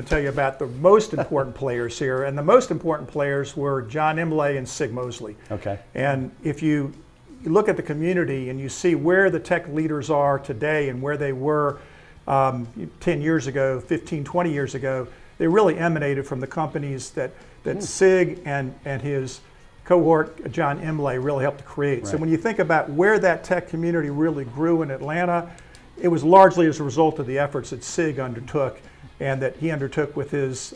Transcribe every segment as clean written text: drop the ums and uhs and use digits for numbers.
tell you about the most important players here, and the most important players were John Imlay and Sig Mosley. Okay. And if you look at the community and you see where the tech leaders are today and where they were 10 years ago, 15, 20 years ago, they really emanated from the companies that Sig and his cohort, John Imlay, really helped to create. Right. So when you think about where that tech community really grew in Atlanta, it was largely as a result of the efforts that Sig undertook and that he undertook with his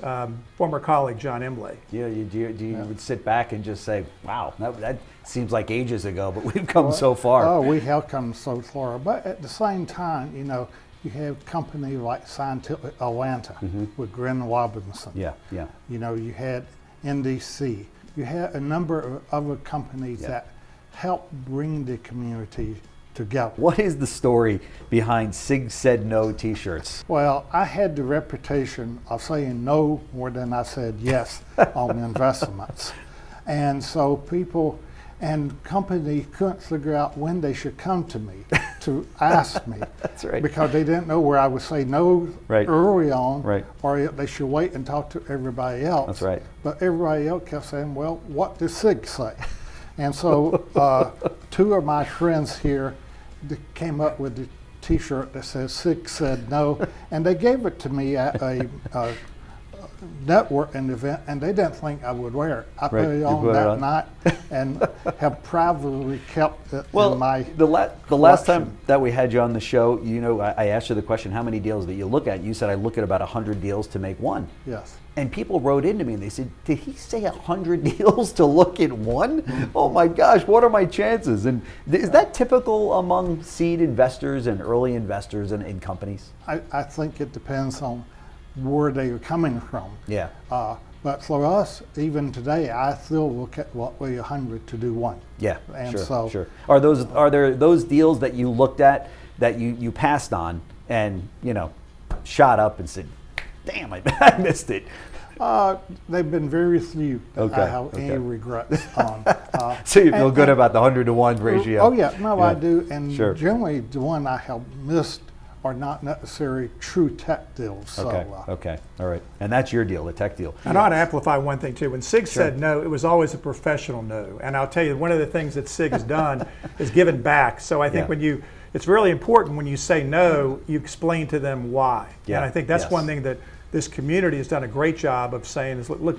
former colleague, John Imlay. Yeah, you would sit back and just say, wow, that seems like ages ago, but we've come so far. Oh, we have come so far. But at the same time, you have companies like Scientific Atlanta with Glenn Robinson. Yeah, yeah. You had NDC. You had a number of other companies that helped bring the community together. What is the story behind Sig Said No t-shirts? Well, I had the reputation of saying no more than I said yes on investments. And so people and companies couldn't figure out when they should come to me to ask me. That's right. Because they didn't know where I would say no early on, Right. or they should wait and talk to everybody else. That's right. But everybody else kept saying, well, what does Sig say? And so two of my friends here came up with the T-shirt that says Sig Said No, and they gave it to me at a networking event, and they didn't think I would wear it. I put it on that night and have privately kept it in my the last time that we had you on the show, I asked you the question, how many deals that you look at? You said I look at about 100 deals to make one. Yes. And people wrote into me and they said, did he say 100 deals to look at one? Oh my gosh, what are my chances? And is that typical among seed investors and early investors in companies? I think it depends on where they are coming from. Yeah. But for us, even today, I still look at what way 100 to do one. Yeah, and sure. Are there those deals that you looked at that you passed on and shot up and said, damn, I missed it? They've been very few that I have any regrets on. So you feel good about the 100 to 1 ratio? Oh yeah, I do. And generally the one I have missed are not necessarily true tech deals. Okay, all right. And that's your deal, the tech deal. And I ought to amplify one thing too. When Sig said no, it was always a professional no. And I'll tell you, one of the things that Sig has done is given back. So I think it's really important when you say no, you explain to them why. Yeah. And I think that's one thing that this community has done a great job of saying is, look,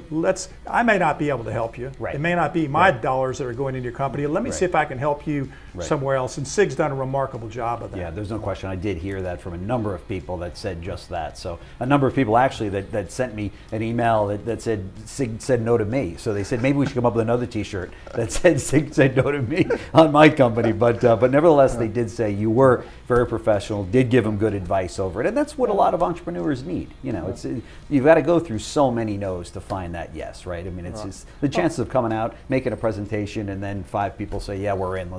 I may not be able to help you. Right. It may not be my dollars that are going into your company. Let me see if I can help you somewhere else. And Sig's done a remarkable job of that. Yeah, there's no question. I did hear that from a number of people that said just that. So a number of people actually that sent me an email that said Sig said no to me. So they said maybe we should come up with another T-shirt that said Sig said no to me on my company. But nevertheless, they did say you were very professional, did give them good advice over it. And that's what a lot of entrepreneurs need. You've got to go through so many no's to find that yes, right? I mean, it's just the chances of coming out, making a presentation, and then 5 people say, yeah, we're in.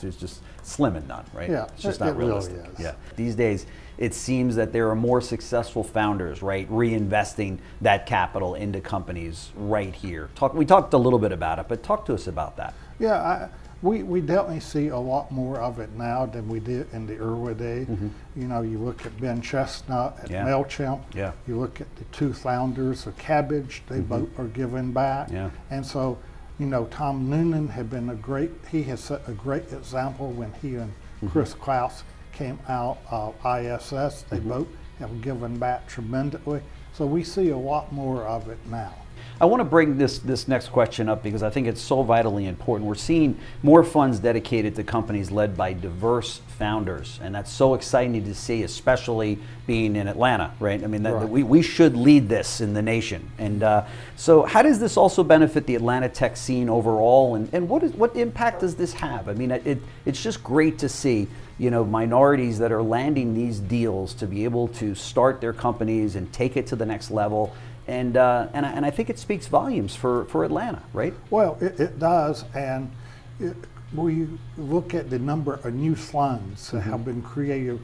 It's just slim and none, right? Yeah, it's just not realistic. Really is. Yeah. These days, it seems that there are more successful founders, right, reinvesting that capital into companies right here. We talked a little bit about it, but talk to us about that. Yeah, we definitely see a lot more of it now than we did in the early days. You look at Ben Chestnut at MailChimp. Yeah. You look at the 2 founders of Cabbage. They both are giving back. Yeah. And so, Tom Noonan had been he has set a great example when he and Chris Klaus came out of ISS. They both have given back tremendously. So we see a lot more of it now. I want to bring this next question up because I think it's so vitally important. We're seeing more funds dedicated to companies led by diverse founders, and that's so exciting to see, especially being in Atlanta, right? I mean, we should lead this in the nation. And so how does this also benefit the Atlanta tech scene overall, and what impact does this have? I mean, it's just great to see minorities that are landing these deals to be able to start their companies and take it to the next level. And I think it speaks volumes for Atlanta, right? Well, it does, and we look at the number of new funds that have been created,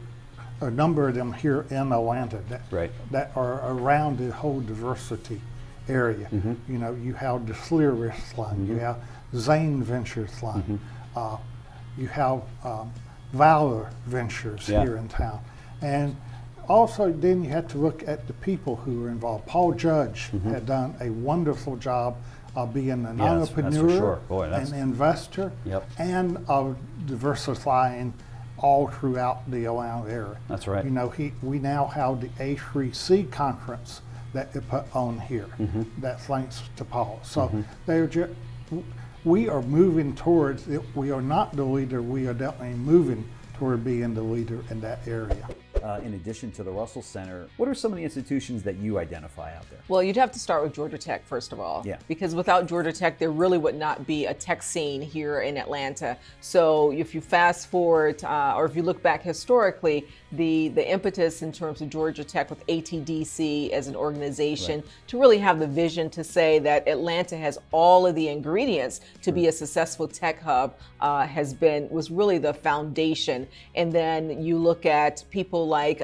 a number of them here in Atlanta that are around the whole diversity area. You have the Sleerus Fund, you have Zane Ventures Fund, you have Valor Ventures here in town, and also, then you have to look at the people who were involved. Paul Judge had done a wonderful job of being an That's for entrepreneur, sure. Boy, that's... an investor, Yep. and of diversifying all throughout the Atlanta area. That's right. You know, we now have the A3C conference that they put on here. That's thanks to Paul. So they're just, we are moving towards it. We are not the leader. We are definitely moving toward being the leader in that area. In addition to the Russell Center, what are some of the institutions that you identify out there? Well, you'd have to start with Georgia Tech, first of all. Yeah. Because without Georgia Tech, there really would not be a tech scene here in Atlanta. So if you fast forward, or if you look back historically, the impetus in terms of Georgia Tech with ATDC as an organization to really have the vision to say that Atlanta has all of the ingredients to be a successful tech hub was really the foundation. And then you look at people like,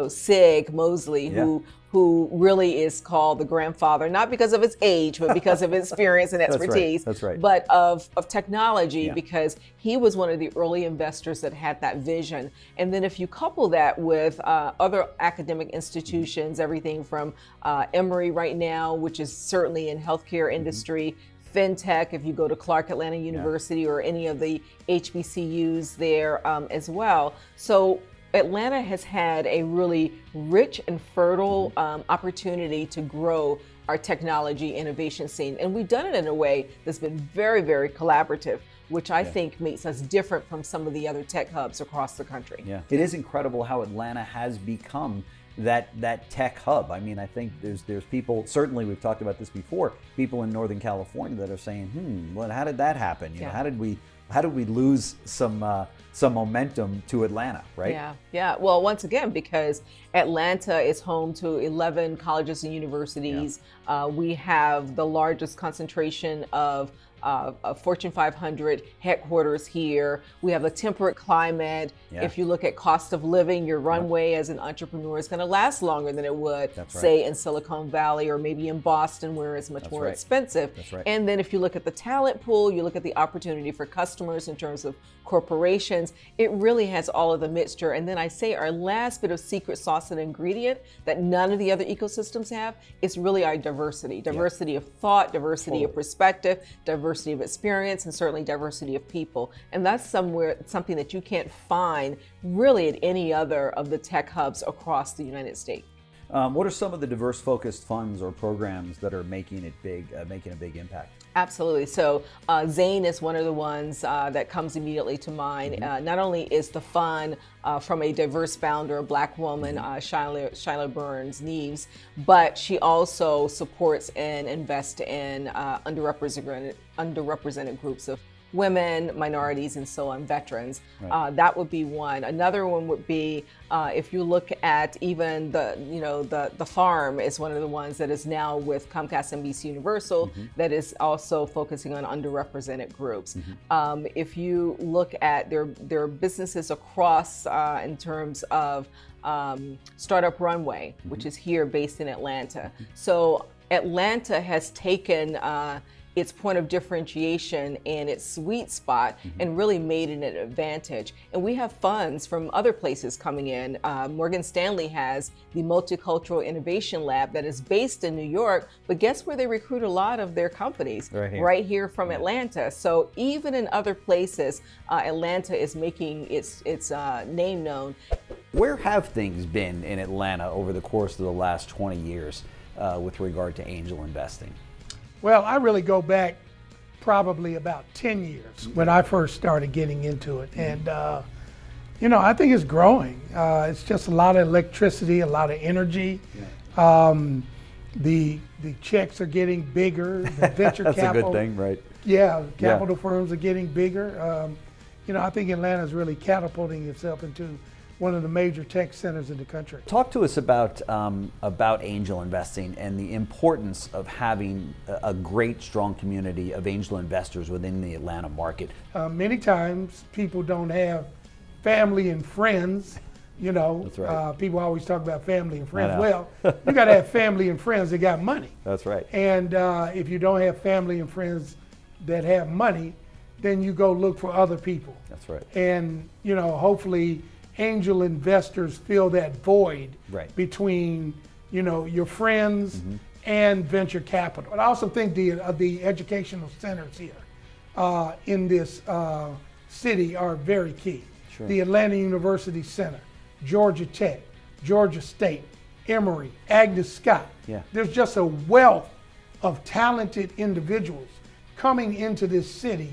Sig Mosley, who really is called the grandfather, not because of his age, but because of experience and expertise, That's right. but of technology, because he was one of the early investors that had that vision. And then if you couple that with other academic institutions, everything from Emory right now, which is certainly in healthcare industry, FinTech, if you go to Clark Atlanta University or any of the HBCUs there as well. So Atlanta has had a really rich and fertile opportunity to grow our technology innovation scene. And we've done it in a way that's been very, very collaborative, which I think makes us different from some of the other tech hubs across the country. Yeah, it is incredible how Atlanta has become that tech hub. I mean, I think there's people, certainly we've talked about this before, people in Northern California that are saying, well, how did that happen? You know, how did we lose some momentum to Atlanta, right? Yeah. Well, once again, because Atlanta is home to 11 colleges and universities. We have the largest concentration of Fortune 500 headquarters here. We have a temperate climate. If you look at cost of living, your runway as an entrepreneur is going to last longer than it would, say, in Silicon Valley or maybe in Boston, where it's much more expensive. And then if you look at the talent pool, you look at the opportunity for customers in terms of corporations, it really has all of the mixture. And then I say our last bit of secret sauce and ingredient that none of the other ecosystems have is really our diversity. Diversity of thought, diversity of perspective, diversity of experience, and certainly diversity of people. And that's something that you can't find really at any other of the tech hubs across the United States. What are some of the diverse focused funds or programs that are making a big impact? Absolutely. So Zane is one of the ones that comes immediately to mind. Not only is the fund from a diverse founder, a Black woman, Shyla Burns Neves, but she also supports and invests in underrepresented groups of women, minorities, and so on, veterans. That would be one. Another one would be if you look at even the farm is one of the ones that is now with Comcast NBC Universal that is also focusing on underrepresented groups. If you look at their businesses across in terms of Startup Runway, which is here based in Atlanta. So Atlanta has taken its point of differentiation and its sweet spot and really made it an advantage. And we have funds from other places coming in. Morgan Stanley has the Multicultural Innovation Lab that is based in New York, but guess where they recruit a lot of their companies? Right here from Atlanta. So even in other places, Atlanta is making its name known. Where have things been in Atlanta over the course of the last 20 years with regard to angel investing? Well, I really go back probably about 10 years when I first started getting into it. And, I think it's growing. It's just a lot of electricity, a lot of energy. The checks are getting bigger. The venture That's capital. a good thing, right? Yeah, capital firms are getting bigger. I think Atlanta is really catapulting itself into one of the major tech centers in the country. Talk to us about angel investing and the importance of having a great, strong community of angel investors within the Atlanta market. Many times people don't have family and friends. That's right. People always talk about family and friends. Well, you got to have family and friends that got money. That's right. And if you don't have family and friends that have money, then you go look for other people. That's right. And hopefully angel investors fill that void Right. between, your friends and venture capital. And I also think the educational centers here in this city are very key. Sure. The Atlanta University Center, Georgia Tech, Georgia State, Emory, Agnes Scott. Yeah. There's just a wealth of talented individuals coming into this city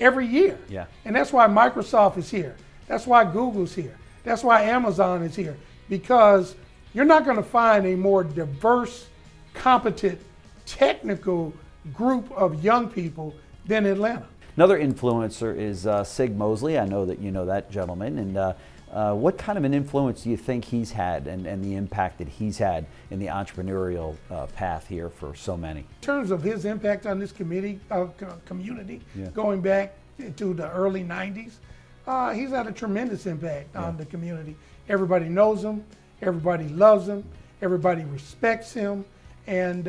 every year. Yeah. And that's why Microsoft is here. That's why Google's here. That's why Amazon is here. Because you're not going to find a more diverse, competent, technical group of young people than Atlanta. Another influencer is Sig Mosley. I know that you know that gentleman. And what kind of an influence do you think he's had and the impact that he's had in the entrepreneurial path here for so many? In terms of his impact on this community, Yeah. going back to the early 90s, he's had a tremendous impact on the community. Everybody knows him, everybody loves him, everybody respects him, and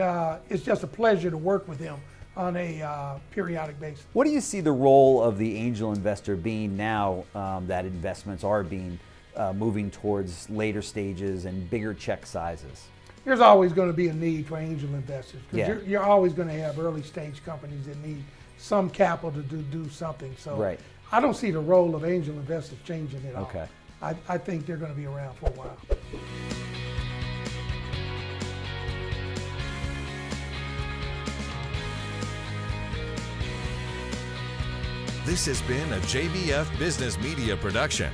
it's just a pleasure to work with him on a periodic basis. What do you see the role of the angel investor being now that investments are being moving towards later stages and bigger check sizes? There's always going to be a need for angel investors because Yeah. you're always going to have early stage companies that need some capital to do something. So Right. I don't see the role of angel investors changing at all. Okay. I think they're going to be around for a while. This has been a JBF Business Media production.